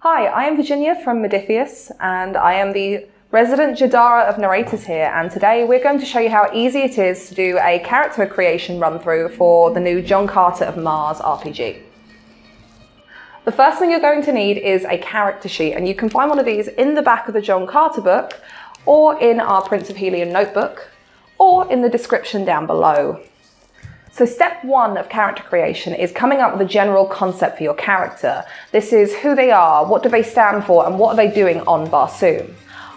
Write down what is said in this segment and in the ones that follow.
Hi, I am Virginia from Modiphius, and I am the resident Jadara of narrators here, and today we're going to show you how easy it is to do a character creation run-through for the new John Carter of Mars RPG. The first thing you're going to need is a character sheet, and you can find one of these in the back of the John Carter book, or in our Prince of Helium notebook, or in the description down below. So step one of character creation is coming up with a general concept for your character. This is who they are, what do they stand for, and what are they doing on Barsoom.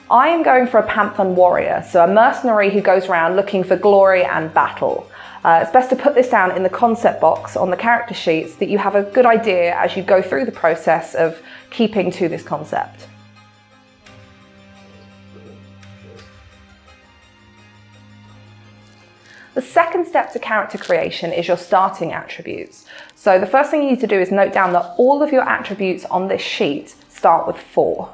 I am going for a Pantheon warrior, so a mercenary who goes around looking for glory and battle. It's best to put this down in the concept box on the character sheet so that you have a good idea as you go through the process of keeping to this concept. The second step to character creation is your starting attributes. So the first thing you need to do is note down that all of your attributes on this sheet start with 4.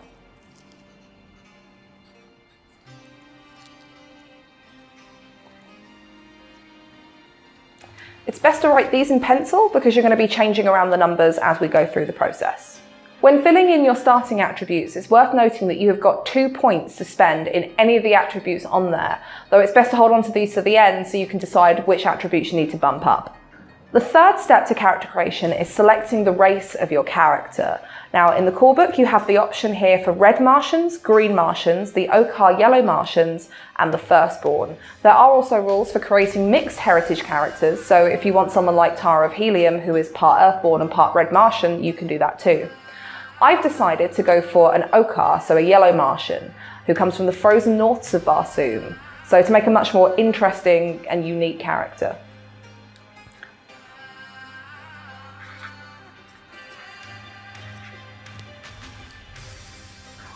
It's best to write these in pencil because you're going to be changing around the numbers as we go through the process. When filling in your starting attributes, it's worth noting that you have got 2 points to spend in any of the attributes on there, though it's best to hold on to these to the end so you can decide which attributes you need to bump up. The third step to character creation is selecting the race of your character. Now, in the core book, you have the option here for red Martians, green Martians, the ochre yellow Martians, and the firstborn. There are also rules for creating mixed heritage characters, so if you want someone like Tara of Helium, who is part earthborn and part red Martian, you can do that too. I've decided to go for an ochre, so a yellow Martian, who comes from the frozen norths of Barsoom, so to make a much more interesting and unique character.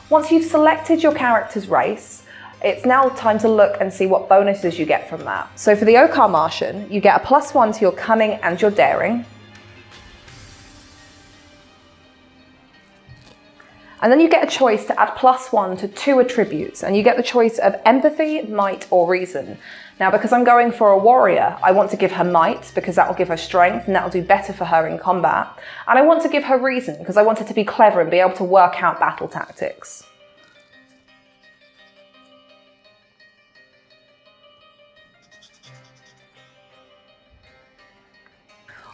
Once you've selected your character's race, it's now time to look and see what bonuses you get from that. So for the ochre Martian, you get a +1 to your cunning and your daring. And then you get a choice to add +1 to 2 attributes, and you get the choice of empathy, might, or reason. Now, because I'm going for a warrior, I want to give her might, because that will give her strength, and that will do better for her in combat. And I want to give her reason, because I want her to be clever and be able to work out battle tactics.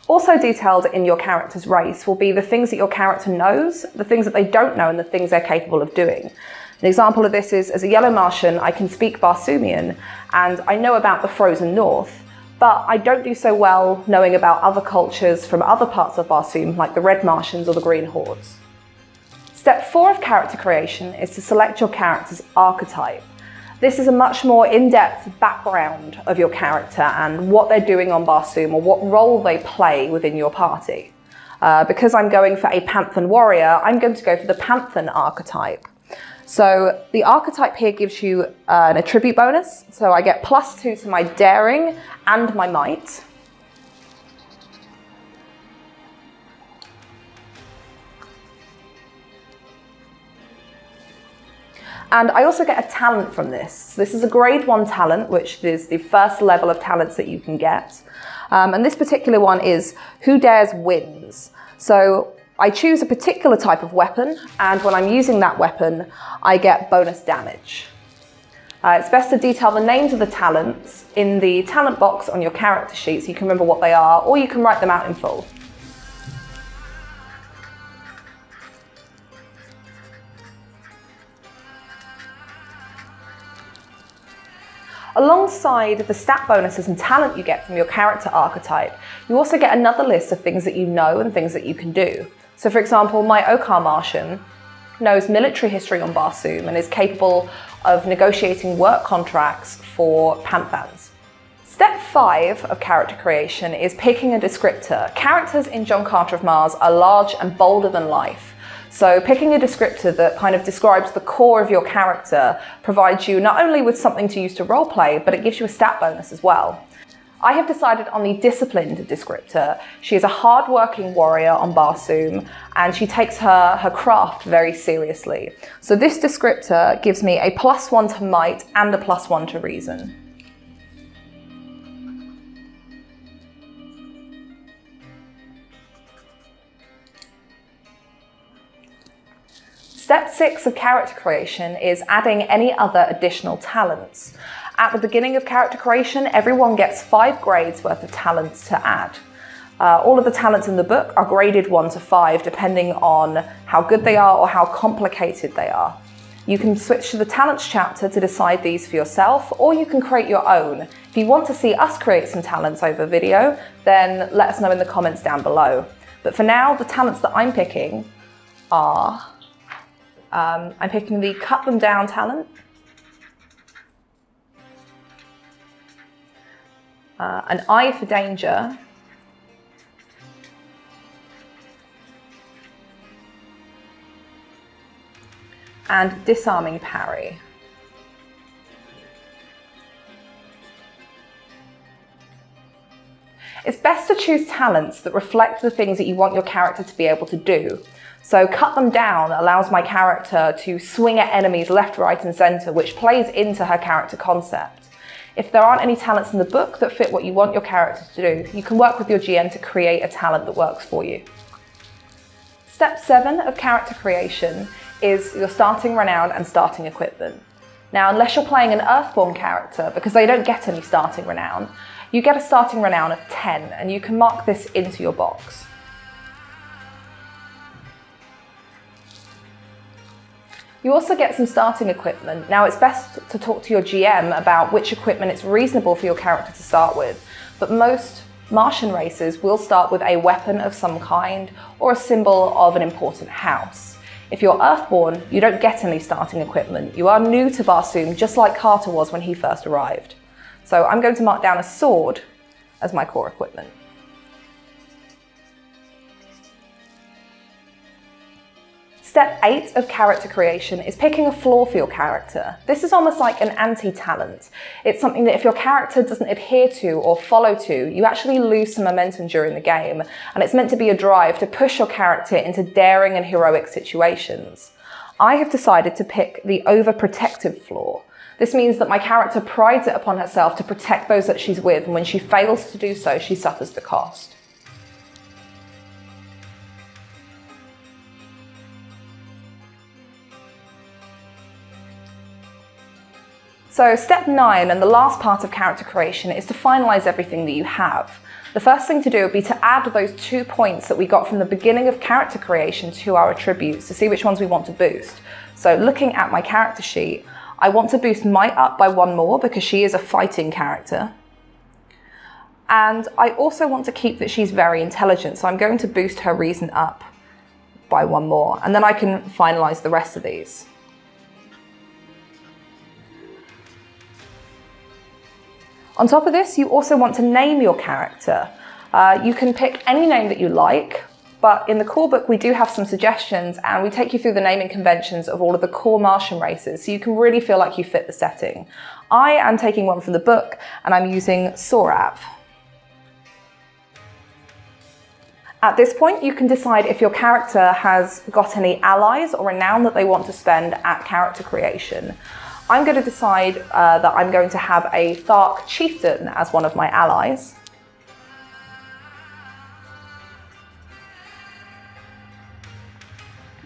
Also detailed in your character's race will be the things that your character knows, the things that they don't know, and the things they're capable of doing. An example of this is, as a yellow Martian, I can speak Barsoomian, and I know about the frozen north, but I don't do so well knowing about other cultures from other parts of Barsoom, like the red Martians or the green hordes. Step 4 of character creation is to select your character's archetype. This is a much more in-depth background of your character and what they're doing on Barsoom or what role they play within your party. Because I'm going for a Pantheon warrior, I'm going to go for the Pantheon archetype. So the archetype here gives you an attribute bonus. So I get +2 to my daring and my might. And I also get a talent from this. This is a grade 1 talent, which is the first level of talents that you can get. And this particular one is Who Dares Wins. So I choose a particular type of weapon, and when I'm using that weapon, I get bonus damage. It's best to detail the names of the talents in the talent box on your character sheet so you can remember what they are, or you can write them out in full. Alongside the stat bonuses and talent you get from your character archetype, you also get another list of things that you know and things that you can do. So for example, my ochre Martian knows military history on Barsoom and is capable of negotiating work contracts for Pantheons. Step 5 of character creation is picking a descriptor. Characters in John Carter of Mars are large and bolder than life. So picking a descriptor that kind of describes the core of your character provides you not only with something to use to roleplay, but it gives you a stat bonus as well. I have decided on the disciplined descriptor. She is a hard-working warrior on Barsoom, and she takes her craft very seriously. So this descriptor gives me a +1 to might and a +1 to reason. Step 6 of character creation is adding any other additional talents. At the beginning of character creation, everyone gets 5 grades worth of talents to add. All of the talents in the book are graded 1 to 5 depending on how good they are or how complicated they are. You can switch to the talents chapter to decide these for yourself, or you can create your own. If you want to see us create some talents over video, then let us know in the comments down below. But for now, the talents that I'm picking are, I'm picking the cut them down talent, an eye for danger, and disarming parry. It's best to choose talents that reflect the things that you want your character to be able to do. So cut them down allows my character to swing at enemies left, right, and center, which plays into her character concept. If there aren't any talents in the book that fit what you want your character to do, you can work with your GM to create a talent that works for you. Step 7 of character creation is your starting Renown and starting equipment. Now, unless you're playing an Earthborn character, because they don't get any starting Renown, you get a starting Renown of 10, and you can mark this into your box. You also get some starting equipment. Now, it's best to talk to your GM about which equipment it's reasonable for your character to start with, but most Martian races will start with a weapon of some kind or a symbol of an important house. If you're Earthborn, you don't get any starting equipment. You are new to Barsoom, just like Carter was when he first arrived. So I'm going to mark down a sword as my core equipment. Step 8 of character creation is picking a flaw for your character. This is almost like an anti-talent. It's something that if your character doesn't adhere to or follow to, you actually lose some momentum during the game, and it's meant to be a drive to push your character into daring and heroic situations. I have decided to pick the overprotective flaw. This means that my character prides it upon herself to protect those that she's with, and when she fails to do so, she suffers the cost. So step 9 and the last part of character creation is to finalize everything that you have. The first thing to do would be to add those 2 points that we got from the beginning of character creation to our attributes to see which ones we want to boost. So looking at my character sheet, I want to boost Might up by 1 more because she is a fighting character. And I also want to keep that she's very intelligent, so I'm going to boost her Reason up by 1 more, and then I can finalize the rest of these. On top of this, you also want to name your character. You can pick any name that you like, but in the core book we do have some suggestions, and we take you through the naming conventions of all of the core Martian races, so you can really feel like you fit the setting. I am taking one from the book, and I'm using Sorav. At this point, you can decide if your character has got any allies or renown that they want to spend at character creation. I'm going to decide that I'm going to have a Thark chieftain as one of my allies.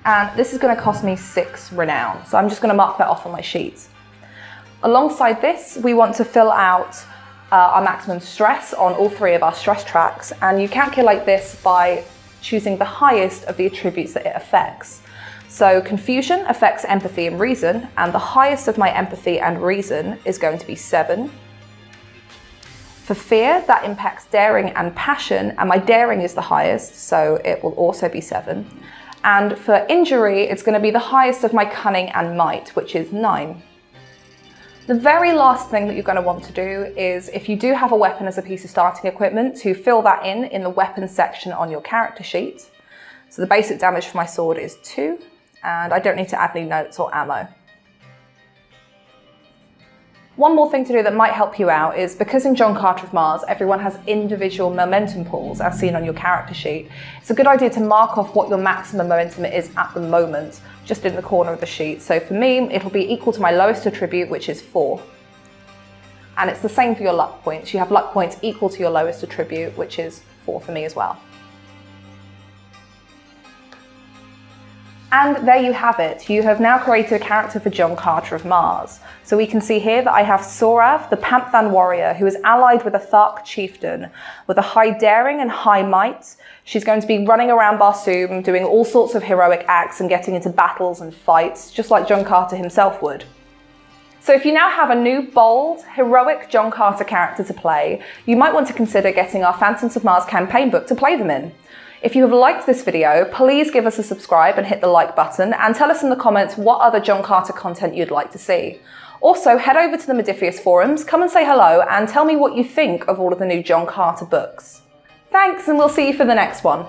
And this is going to cost me 6 renown, so I'm just going to mark that off on my sheet. Alongside this, we want to fill out our maximum stress on all 3 of our stress tracks, and you calculate this by choosing the highest of the attributes that it affects. So confusion affects empathy and reason, and the highest of my empathy and reason is going to be 7. For fear, that impacts daring and passion, and my daring is the highest, so it will also be 7. And for injury, it's going to be the highest of my cunning and might, which is 9. The very last thing that you're going to want to do is, if you do have a weapon as a piece of starting equipment, to fill that in the weapons section on your character sheet. So the basic damage for my sword is 2. And I don't need to add any notes or ammo. One more thing to do that might help you out is, because in John Carter of Mars, everyone has individual momentum pools as seen on your character sheet, it's a good idea to mark off what your maximum momentum is at the moment, just in the corner of the sheet. So for me, it'll be equal to my lowest attribute, which is 4. And it's the same for your luck points. You have luck points equal to your lowest attribute, which is 4 for me as well. And there you have it. You have now created a character for John Carter of Mars. So we can see here that I have Sorav, the Panthan warrior, who is allied with a Thark chieftain with a high daring and high might. She's going to be running around Barsoom, doing all sorts of heroic acts and getting into battles and fights, just like John Carter himself would. So if you now have a new, bold, heroic John Carter character to play, you might want to consider getting our Phantoms of Mars campaign book to play them in. If you have liked this video, please give us a subscribe and hit the like button, and tell us in the comments what other John Carter content you'd like to see. Also, head over to the Modiphius forums, come and say hello, and tell me what you think of all of the new John Carter books. Thanks, and we'll see you for the next one.